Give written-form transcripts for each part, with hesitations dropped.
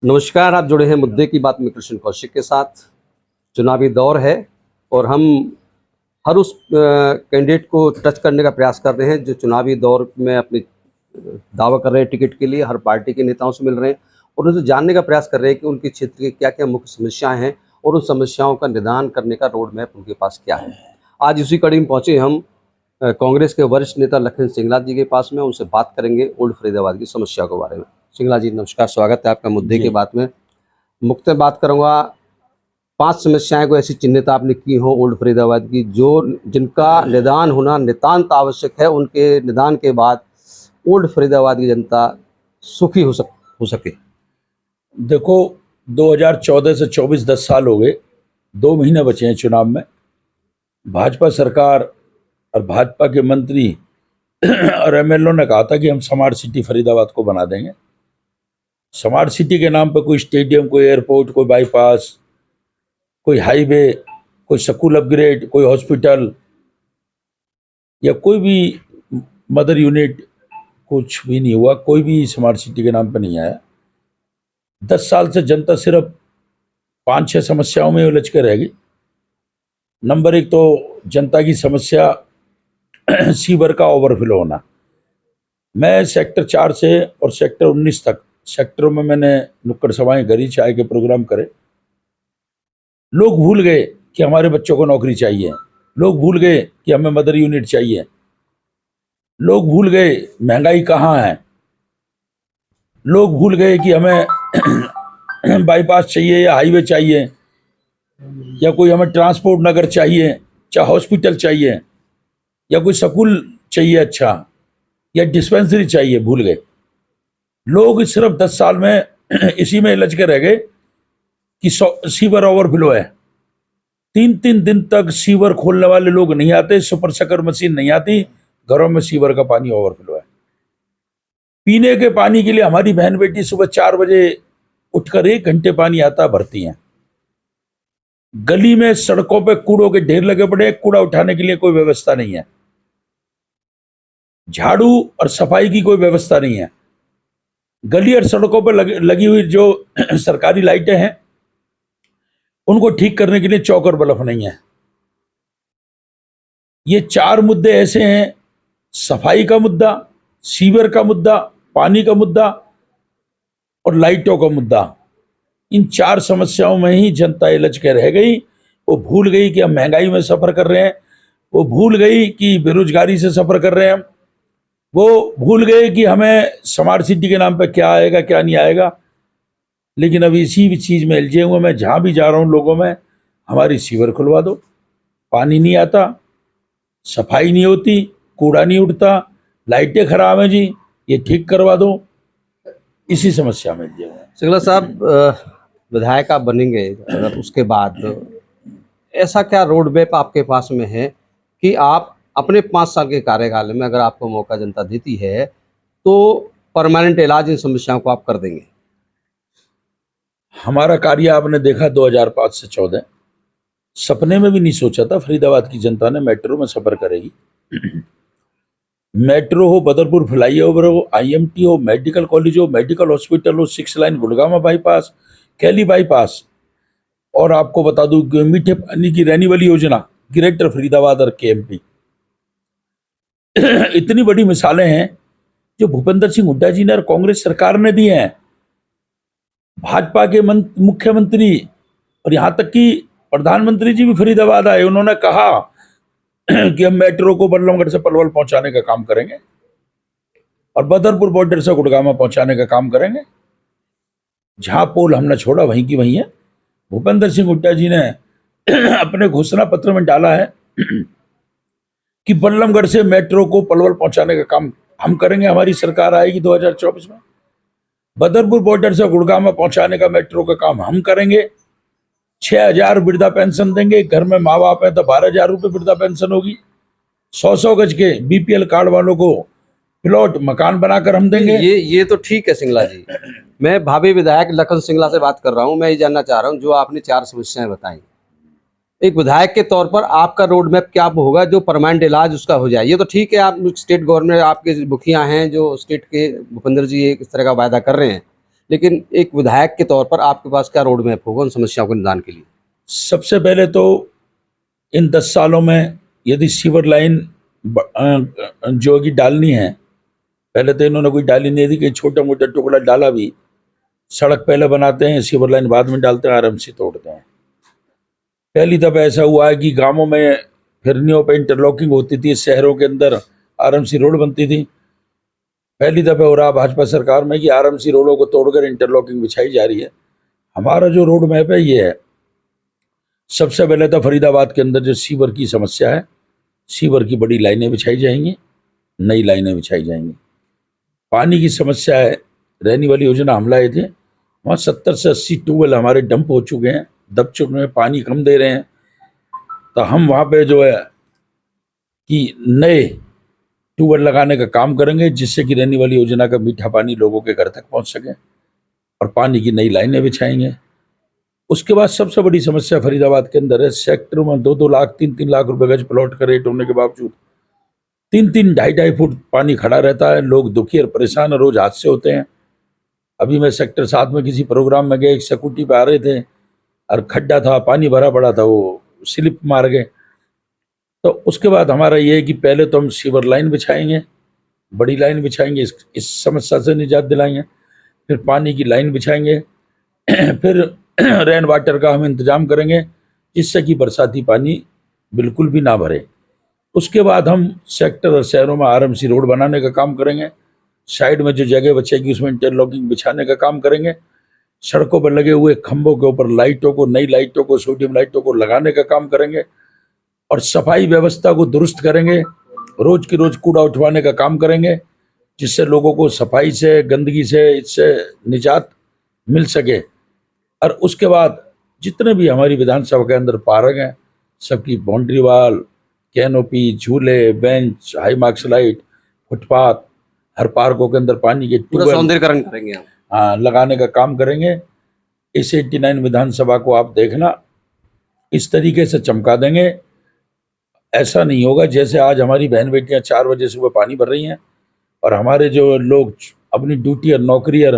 नमस्कार, आप जुड़े हैं मुद्दे की बात में कृष्ण कौशिक के साथ। चुनावी दौर है और हम हर उस कैंडिडेट को टच करने का प्रयास कर रहे हैं जो चुनावी दौर में अपनी दावा कर रहे हैं टिकट के लिए, हर पार्टी के नेताओं से मिल रहे हैं और उनसे जानने का प्रयास कर रहे हैं कि उनके क्षेत्र की क्या-क्या मुख्य समस्याएँ हैं और उन समस्याओं का निदान करने का रोड मैप उनके पास क्या है। आज इसी कड़ी में पहुँचे हम कांग्रेस के वरिष्ठ नेता लखन सिंगला जी के पास में, उनसे बात करेंगे ओल्ड फरीदाबाद की समस्याओं के बारे में। सिंगला जी नमस्कार, स्वागत है आपका मुद्दे की बात में। मुख्यतः बात करूँगा 5 समस्याएँ कोई ऐसी चिन्हित आपने की हों ओल्ड फरीदाबाद की जो जिनका निदान होना नितांत आवश्यक है, उनके निदान के बाद ओल्ड फरीदाबाद की जनता सुखी हो सके। देखो 2014 से 24 10 साल हो गए, 2 महीने बचे हैं चुनाव में। भाजपा सरकार और भाजपा के मंत्री और एमएलओ ने कहा था कि हम स्मार्ट सिटी फरीदाबाद को बना देंगे। स्मार्ट सिटी के नाम पर कोई स्टेडियम, कोई एयरपोर्ट, कोई बाईपास, कोई हाईवे, कोई स्कूल अपग्रेड, कोई हॉस्पिटल या कोई भी मदर यूनिट, कुछ भी नहीं हुआ। कोई भी स्मार्ट सिटी के नाम पर नहीं आया। 10 साल से जनता सिर्फ 5-6 समस्याओं में उलझ कर रह गई। नंबर 1 तो जनता की समस्या सीवर का ओवरफ्लो होना। मैं सेक्टर 4 से और सेक्टर 19 तक सेक्टरों में मैंने नुक्कड़ सभाएं करी, चाय के प्रोग्राम करे। लोग भूल गए कि हमारे बच्चों को नौकरी चाहिए, लोग भूल गए कि हमें मदर यूनिट चाहिए, लोग भूल गए महंगाई कहाँ है, लोग भूल गए कि हमें बाईपास चाहिए या हाईवे चाहिए या कोई हमें ट्रांसपोर्ट नगर चाहिए, चाहे हॉस्पिटल चाहिए या कोई स्कूल चाहिए अच्छा या डिस्पेंसरी चाहिए। भूल गए लोग। सिर्फ 10 साल में इसी में उलझ के रह गए कि सीवर ओवरफ्लो है। 3-3 दिन तक सीवर खोलने वाले लोग नहीं आते, सुपर शकर मशीन नहीं आती, घरों में सीवर का पानी ओवरफ्लो है। पीने के पानी के लिए हमारी बहन बेटी सुबह 4 बजे उठकर 1 घंटे पानी आता भरती हैं। गली में सड़कों पे कूड़ों के ढेर लगे पड़े, कूड़ा उठाने के लिए कोई व्यवस्था नहीं है। झाड़ू और सफाई की कोई व्यवस्था नहीं है। गली और सड़कों पर लगी हुई जो सरकारी लाइटें हैं उनको ठीक करने के लिए चौक और बल्ब नहीं है। ये 4 मुद्दे ऐसे हैं, सफाई का मुद्दा, सीवर का मुद्दा, पानी का मुद्दा और लाइटों का मुद्दा। इन 4 समस्याओं में ही जनता उलझ के रह गई। वो भूल गई कि हम महंगाई में सफर कर रहे हैं, वो भूल गई कि बेरोजगारी से सफर कर रहे हैं, वो भूल गए कि हमें स्मार्ट सिटी के नाम पे क्या आएगा क्या नहीं आएगा। लेकिन अब इसी भी चीज़ में उलझे हुए मैं जहाँ भी जा रहा हूँ लोगों में, हमारी सीवर खुलवा दो, पानी नहीं आता, सफाई नहीं होती, कूड़ा नहीं उठता, लाइटें खराब हैं जी, ये ठीक करवा दो। इसी समस्या में उलझे हुए हैं। सिंगला साहब, विधायक आप बनेंगे अगर उसके बाद ऐसा क्या रोड मैप आपके पास में है कि आप अपने 5 साल के कार्यकाल में अगर आपको मौका जनता देती है तो परमानेंट इलाज इन समस्याओं को आप कर देंगे? हमारा कार्य आपने देखा 2005 से 14, सपने में भी नहीं सोचा था फरीदाबाद की जनता ने मेट्रो में सफर करेगी। मेट्रो हो, बदरपुर फ्लाईओवर हो, आईएमटी हो, मेडिकल कॉलेज हो, मेडिकल हॉस्पिटल हो, 6 लाइन गुड़गामा बाईपास, कैली बाईपास, और आपको बता दूं कि मीठे पानी की रहने वाली योजना ग्रेटर फरीदाबाद और केएमपी। इतनी बड़ी मिसालें हैं जो भूपेंद्र सिंह हुड्डा जी ने और कांग्रेस सरकार ने दी हैं। भाजपा के मुख्यमंत्री और यहाँ तक कि प्रधानमंत्री जी भी फरीदाबाद आए। उन्होंने कहा कि हम मेट्रो को बल्लभगढ़ से पलवल पहुंचाने का काम करेंगे और बदरपुर बॉर्डर से गुड़गामा पहुंचाने का काम करेंगे। जहां पोल हमने छोड़ा वहीं की वहीं है। भूपेंद्र सिंह हुड्डा जी ने अपने घोषणा पत्र में डाला है कि बल्लभगढ़ से मेट्रो को पलवल पहुंचाने का काम हम करेंगे, हमारी सरकार आएगी 2024 में। बदरपुर बॉर्डर से गुड़गामा पहुंचाने का मेट्रो का काम हम करेंगे। 6,000 वृद्धा पेंशन देंगे। घर में माँ बाप है तो 12,000 रुपये वृद्धा पेंशन होगी। 100 गज के बीपीएल कार्ड वालों को प्लॉट मकान बनाकर हम देंगे। ये तो ठीक है सिंगला जी। मैं भावी विधायक लखन सिंगला से बात कर रहा हूँ। मैं ये जानना चाह रहा हूँ जो आपने 4 समस्याएं बताई, एक विधायक के तौर पर आपका रोड मैप क्या होगा जो परमानेंट इलाज उसका हो जाए? ये तो ठीक है, आप स्टेट गवर्नमेंट, आपके मुखिया हैं जो स्टेट के, भूपेंद्र जी इस तरह का वायदा कर रहे हैं, लेकिन एक विधायक के तौर पर आपके पास क्या रोड मैप होगा उन समस्याओं के निदान के लिए? सबसे पहले तो इन 10 सालों में यदि सीवर लाइन जो कि डालनी है, पहले तो इन्होंने कोई डाली नहीं थी, कि छोटा मोटा टुकड़ा डाला भी, सड़क पहले बनाते हैं, सीवर लाइन बाद में डालते हैं, आरामसी तोड़ते हैं। पहली दफा ऐसा हुआ है कि गांवों में फिरनियों पे इंटरलॉकिंग होती थी, शहरों के अंदर आरामसी रोड बनती थी। पहली दफा हो रहा भाजपा सरकार में कि आरामसी रोडों को तोड़कर इंटरलॉकिंग बिछाई जा रही है। हमारा जो रोड मैप है ये है, सबसे पहले तो फरीदाबाद के अंदर जो सीवर की समस्या है, सीवर की बड़ी लाइनें बिछाई जाएंगी, नई लाइनें बिछाई जाएंगी। पानी की समस्या है, रहने वाली योजना हम लाए थे, वहाँ 70 से 80 ट्यूबवेल हमारे डंप हो चुके हैं, दब चुके हैं, पानी कम दे रहे हैं। तो हम वहाँ पे जो है कि नए ट्यूबवेल लगाने का काम करेंगे, जिससे कि रहने वाली योजना का मीठा पानी लोगों के घर तक पहुँच सके, और पानी की नई लाइनें बिछाएंगे। उसके बाद सबसे बड़ी समस्या फरीदाबाद के अंदर है, सेक्टर में 2-2 लाख 3-3 लाख रुपए गज प्लॉट का रेट होने के बावजूद 3-3 2.5 फुट पानी खड़ा रहता है। लोग दुखी और परेशान, रोज हादसे होते हैं। अभी मैं सेक्टर 7 में किसी प्रोग्राम में गए, एक स्कूटी पे आ रहे थे और खड्डा था, पानी भरा पड़ा था, वो स्लिप मार गए। तो उसके बाद हमारा ये है कि पहले तो हम सीवर लाइन बिछाएंगे, बड़ी लाइन बिछाएंगे, इस समस्या से निजात दिलाएंगे। फिर पानी की लाइन बिछाएंगे, फिर रेन वाटर का हम इंतजाम करेंगे, जिससे कि बरसाती पानी बिल्कुल भी ना भरे। उसके बाद हम सेक्टर और शहरों में आरामसी रोड बनाने का काम करेंगे। साइड में जो जगह बचेगी उसमें इंटरलॉकिंग बिछाने का काम करेंगे। सड़कों पर लगे हुए खंभों के ऊपर लाइटों को, नई लाइटों को, सोडियम लाइटों को लगाने का काम करेंगे, और सफाई व्यवस्था को दुरुस्त करेंगे। रोज की रोज कूड़ा उठवाने का काम करेंगे, जिससे लोगों को सफाई से, गंदगी से, इससे निजात मिल सके। और उसके बाद जितने भी हमारी विधानसभा के अंदर पार्क हैं, सबकी बाउंड्री वाल, कैनोपी, झूले, बेंच, हाई मार्क्स लाइट, फुटपाथ, हर पार्कों के अंदर पानी के पूरा सौंदर्यीकरण करेंगे आप? हाँ, लगाने का काम करेंगे। इस 89 विधानसभा को आप देखना, इस तरीके से चमका देंगे। ऐसा नहीं होगा जैसे आज हमारी बहन बेटियां 4 बजे सुबह पानी भर रही हैं, और हमारे जो लोग अपनी ड्यूटी और नौकरी और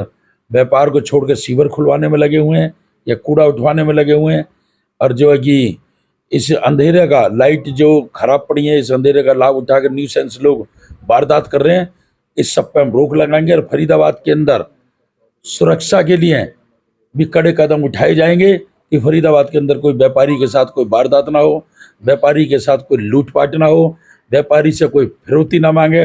व्यापार को छोड़कर सीवर खुलवाने में लगे हुए हैं या कूड़ा उठवाने में लगे हुए हैं, और जो है कि इस अंधेरे का, लाइट जो खराब पड़ी है, इस अंधेरे का लाभ उठाकर न्यूसेंस लोग वारदात कर रहे हैं। इस सब पे हम रोक लगाएंगे, और फरीदाबाद के अंदर सुरक्षा के लिए भी कड़े कदम उठाए जाएंगे कि फरीदाबाद के अंदर कोई व्यापारी के साथ कोई वारदात ना हो, व्यापारी के साथ कोई लूटपाट ना हो, व्यापारी से कोई फिरौती ना मांगे,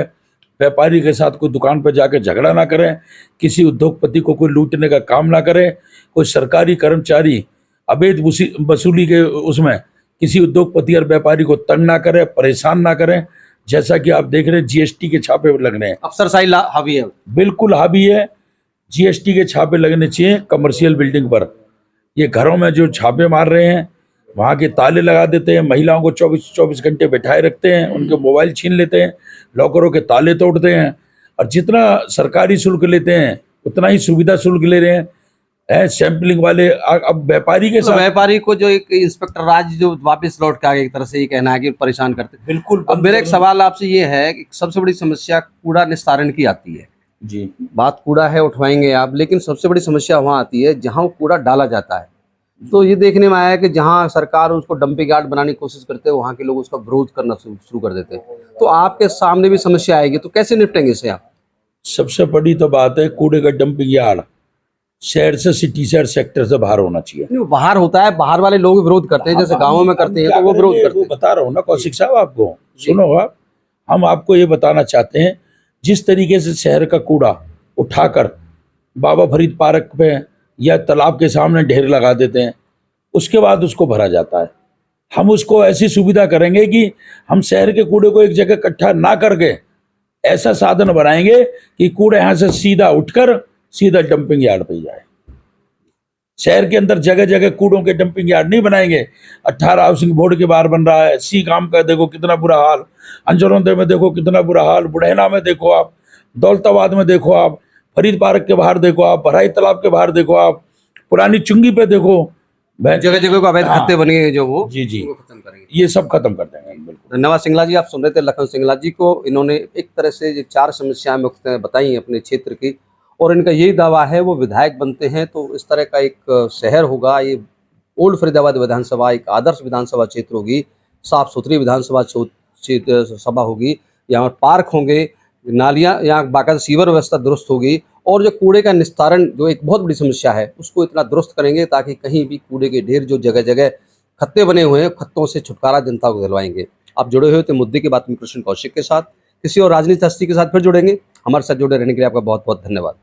व्यापारी के साथ कोई दुकान पर जाकर झगड़ा ना करें, किसी उद्योगपति को कोई लूटने का काम ना करे, कोई सरकारी कर्मचारी अवैध वसूली के उसमें किसी उद्योगपति और व्यापारी को तंग ना करे, परेशान ना करें। जैसा कि आप देख रहे हैं जीएसटी के छापे लग रहे हैं, अफसरशाही हावी है, बिल्कुल हावी है। जीएसटी के छापे लगने चाहिए कमर्शियल बिल्डिंग पर। ये घरों में जो छापे मार रहे हैं, वहाँ के ताले लगा देते हैं, महिलाओं को 24 घंटे बैठाए रखते हैं, उनके मोबाइल छीन लेते हैं, लॉकरों के ताले तोड़ते हैं, और जितना सरकारी शुल्क लेते हैं उतना ही सुविधा शुल्क ले रहे हैं। सैंपलिंग वाले अब व्यापारी के साथ, व्यापारी को जो एक इंस्पेक्टर राज जो वापस लौट के आ गए, एक तरह से ये कहना है कि परेशान करते। बिल्कुल। अब मेरा एक सवाल आपसे ये है कि सबसे बड़ी समस्या कूड़ा निस्तारण की आती है जी, बात कूड़ा है उठवाएंगे आप, लेकिन सबसे बड़ी समस्या वहाँ आती है जहाँ कूड़ा डाला जाता है। तो ये देखने में आया है कि जहाँ सरकार उसको डंपिंग यार्ड बनाने की कोशिश करते हैं, वहाँ के लोग उसका विरोध करना शुरू कर देते हैं। तो आपके सामने भी समस्या आएगी, तो कैसे निपटेंगे इससे आप? सबसे बड़ी तो बात है, कूड़े का डंपिंग यार्ड शहर से, सिटी से और सेक्टर से बाहर होना चाहिए। नहीं, बाहर होता है, बाहर वाले लोग विरोध करते हैं, जैसे गाँवों में करते हैं तो वो विरोध करते हैं। बता रहा हूँ ना कौशिक साहब आपको, सुनो आप, हम आपको ये बताना चाहते हैं, जिस तरीके से शहर का कूड़ा उठाकर बाबा फरीद पार्क पे या तालाब के सामने ढेर लगा देते हैं, उसके बाद उसको भरा जाता है, हम उसको ऐसी सुविधा करेंगे कि हम शहर के कूड़े को एक जगह इकट्ठा ना करके ऐसा साधन बनाएंगे कि कूड़ा यहाँ से सीधा उठकर सीधा डंपिंग यार्ड पे जाए। शहर के अंदर जगह जगह कूड़ों के डंपिंग यार्ड नहीं बनाएंगे। 18 हाउसिंग बोर्ड के बाहर बन रहा है, सी काम का देखो कितना बुरा हाल, अंजरोंदे में देखो कितना बुरा हाल, बुढ़ैना में देखो आप, दौलताबाद में देखो आप, फरीद पार्क के बाहर देखो आप, भराई तालाब के बाहर देखो आप, पुरानी चुंगी पे देखो, जगह जगह को अवैध खत्ते बने हैं जो वो जी खत्म करेंगे, ये सब खत्म कर देंगे। बिल्कुल। धन्यवाद सिंगला जी। आप सुन रहे थे लखन सिंगला जी को, इन्होंने एक तरह से 4 समस्याएं मुख्य बताई अपने क्षेत्र की, और इनका यही दावा है वो विधायक बनते हैं तो इस तरह का एक शहर होगा, ये ओल्ड फरीदाबाद विधानसभा एक आदर्श विधानसभा क्षेत्र होगी, साफ सुथरी विधानसभा सभा होगी, यहाँ पार्क होंगे, नालियाँ, यहाँ बाकायदा सीवर व्यवस्था दुरुस्त होगी और जो कूड़े का निस्तारण जो एक बहुत बड़ी समस्या है उसको इतना दुरुस्त करेंगे ताकि कहीं भी कूड़े के ढेर जो जगह जगह खत्ते बने हुए हैं, खत्तों से छुटकारा जनता को दिलवाएंगे। आप जुड़े हुए थे मुद्दे की बात में कृष्ण कौशिक के साथ। किसी और राजनीतिक हस्ती के साथ फिर जुड़ेंगे। हमारे साथ जुड़े रहने के लिए आपका बहुत बहुत धन्यवाद।